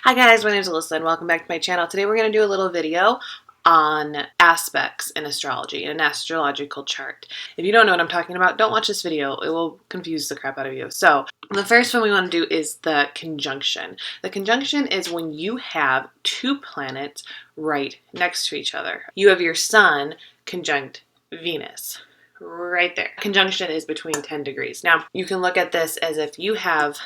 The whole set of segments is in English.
Hi guys, my name is Alyssa and welcome back to my channel. Today we're going to do a little video on aspects in astrology, an astrological chart. If you don't know what I'm talking about, don't watch this video. It will confuse the crap out of you. So the first one we want to do is the conjunction. The conjunction is when you have two planets right next to each other. You have your sun conjunct Venus. Right there. Conjunction is between 10 degrees. Now, you can look at this as if you have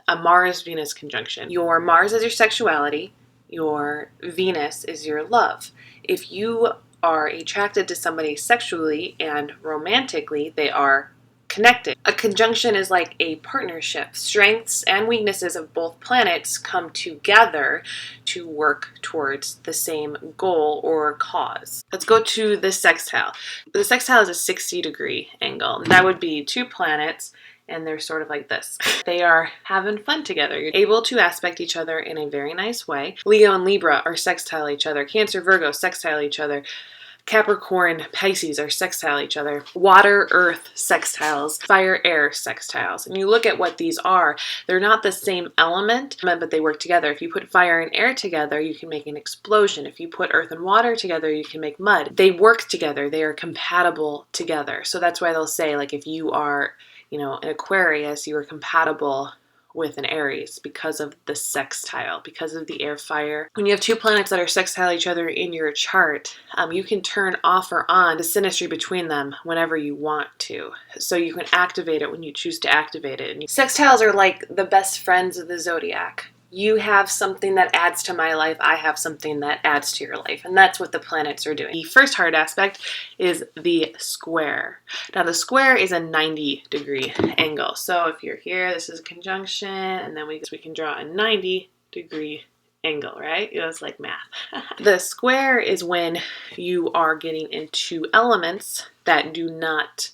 a Mars-Venus conjunction. Your Mars is your sexuality, your Venus is your love. If you are attracted to somebody sexually and romantically, they are connected. A conjunction is like a partnership. Strengths and weaknesses of both planets come together to work towards the same goal or cause. Let's go to the sextile. The sextile is a 60-degree angle. That would be two planets, and they're sort of like this. They are having fun together. You're able to aspect each other in a very nice way. Leo and Libra are sextile each other. Cancer, Virgo, sextile each other. Capricorn, Pisces are sextile each other. Water, earth, sextiles. Fire, air, sextiles. And you look at what these are, they're not the same element, but they work together. If you put fire and air together, you can make an explosion. If you put earth and water together, you can make mud. They work together. They are compatible together. So that's why they'll say, like, if you are, an Aquarius, you are compatible with an Aries because of the sextile, because of the air fire. When you have two planets that are sextile each other in your chart, you can turn off or on the synastry between them whenever you want to. So you can activate it when you choose to activate it. And sextiles are like the best friends of the zodiac. You have something that adds to my life, I have something that adds to your life, and that's what the planets are doing. The first hard aspect is the square. Now the square is a 90-degree angle. So if you're here, this is a conjunction, and then we can draw a 90-degree angle, right? It was like math. The square is when you are getting into elements that do not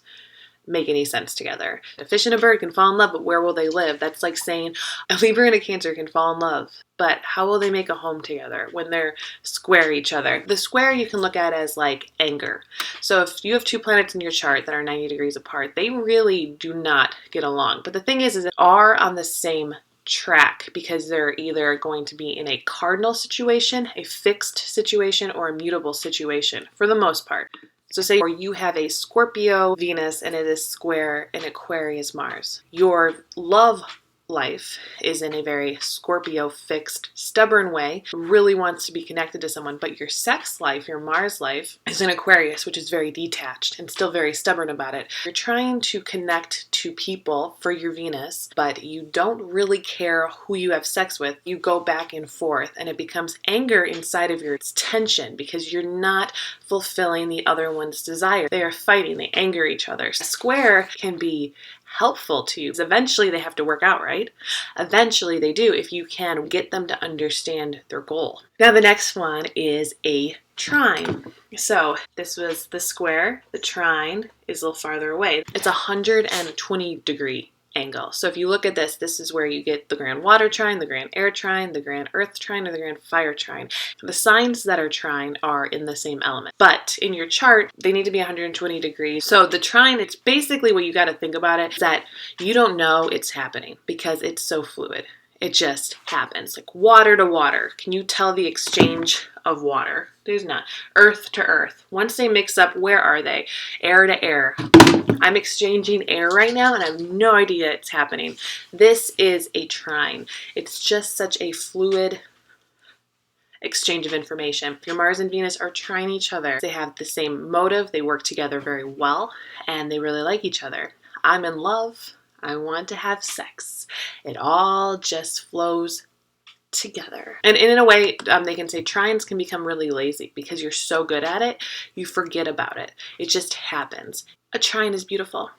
make any sense together. A fish and a bird can fall in love, but where will they live? That's like saying a Libra and a Cancer can fall in love, but how will they make a home together when they're square each other? The square you can look at as like anger. So if you have two planets in your chart that are 90 degrees apart, they really do not get along. But the thing is they are on the same track because they're either going to be in a cardinal situation, a fixed situation, or a mutable situation for the most part. So say you have a Scorpio Venus and it is square in Aquarius Mars. Your love life is in a very Scorpio fixed, stubborn way, really wants to be connected to someone, but your sex life, your Mars life, is in Aquarius, which is very detached and still very stubborn about it. You're trying to connect to people for your Venus, but you don't really care who you have sex with. You go back and forth, and it becomes anger inside of your tension because you're not fulfilling the other one's desire. They are fighting, they anger each other. A square can be helpful to you. Eventually they have to work out, right? Eventually they do if you can get them to understand their goal. Now the next one is a trine. So this was the square. The trine is a little farther away. It's a 120-degree angle. So if you look at this, this is where you get the grand water trine, the grand air trine, the grand earth trine, or the grand fire trine. The signs that are trine are in the same element, but in your chart, they need to be 120 degrees. So the trine, it's basically what you got to think about it is that you don't know it's happening because it's so fluid. It just happens, like water to water. Can you tell the exchange of water? There's not. Earth to earth. Once they mix up, where are they? Air to air. I'm exchanging air right now and I have no idea it's happening. This is a trine. It's just such a fluid exchange of information. Your Mars and Venus are trine each other. They have the same motive. They work together very well and they really like each other. I'm in love. I want to have sex. It all just flows together. And in a way, they can say trines can become really lazy because you're so good at it, you forget about it. It just happens. A trine is beautiful.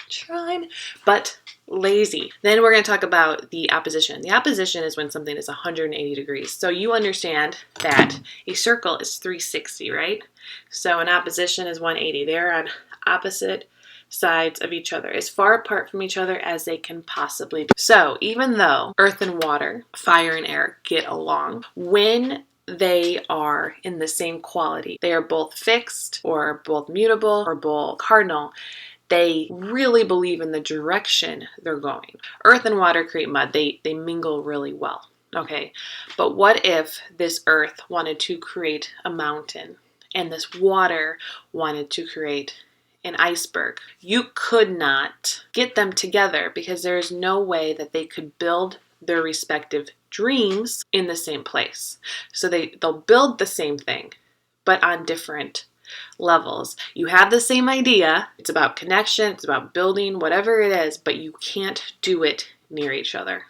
Trine, but lazy. Then we're going to talk about the opposition. The opposition is when something is 180 degrees. So you understand that a circle is 360, right? So an opposition is 180. They're on opposite sides of each other, as far apart from each other as they can possibly be. So even though earth and water, fire and air get along, when they are in the same quality, they are both fixed or both mutable or both cardinal, they really believe in the direction they're going. Earth and water create mud. They mingle really well. Okay, but what if this earth wanted to create a mountain and this water wanted to create an iceberg? You could not get them together because there is no way that they could build their respective dreams in the same place. So they'll build the same thing, but on different levels. You have the same idea. It's about connection, it's about building, whatever it is, but you can't do it near each other.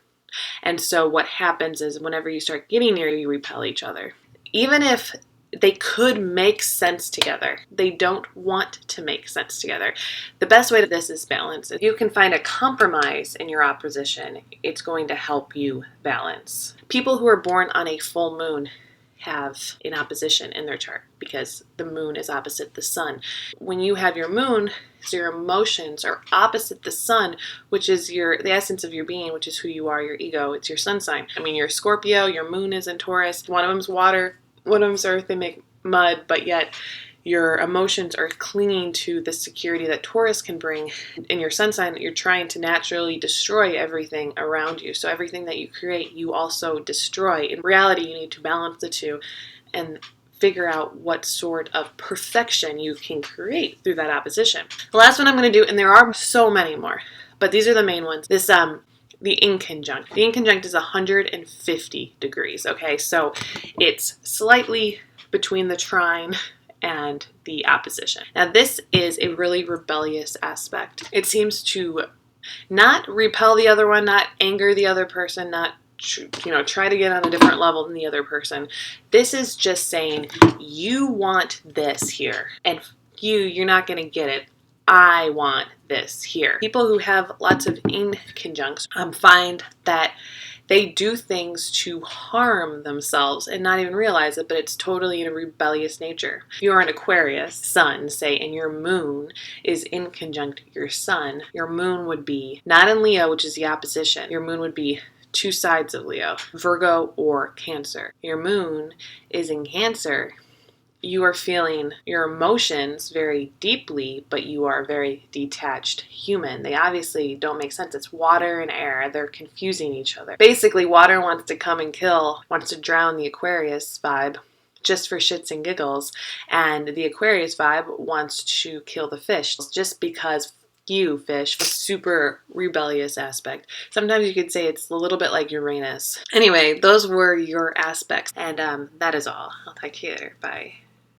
And so what happens is whenever you start getting near, you repel each other. Even if they could make sense together, they don't want to make sense together. The best way to this is balance. If you can find a compromise in your opposition, it's going to help you balance. People who are born on a full moon have an opposition in their chart because the moon is opposite the sun. When you have your moon, so your emotions are opposite the sun, which is the essence of your being, which is who you are, your ego. It's your sun sign. I mean, you're Scorpio, your moon is in Taurus. One of them's water, one of them's earth. They make mud, but yet your emotions are clinging to the security that Taurus can bring. In your sun sign, you're trying to naturally destroy everything around you. So everything that you create, you also destroy. In reality, you need to balance the two and figure out what sort of perfection you can create through that opposition. The last one I'm going to do, and there are so many more, but these are the main ones. The inconjunct. The inconjunct is 150 degrees, okay? So it's slightly between the trine and the opposition. Now this is a really rebellious aspect. It seems to not repel the other one, not anger the other person, not try to get on a different level than the other person. This is just saying, you want this here, and you're not going to get it. I want this here. People who have lots of inconjuncts find that they do things to harm themselves and not even realize it, but it's totally in a rebellious nature. If you're an Aquarius sun, say, and your moon is inconjunct your sun, your moon would be not in Leo, which is the opposition. Your moon would be two sides of Leo, Virgo or Cancer. Your moon is in Cancer. You are feeling your emotions very deeply, but you are a very detached human. They obviously don't make sense. It's water and air. They're confusing each other. Basically, water wants to come and kill, wants to drown the Aquarius vibe just for shits and giggles, and the Aquarius vibe wants to kill the fish just because you, fish, a super rebellious aspect. Sometimes you could say it's a little bit like Uranus. Anyway, those were your aspects, and that is all. I'll talk to you later. Bye.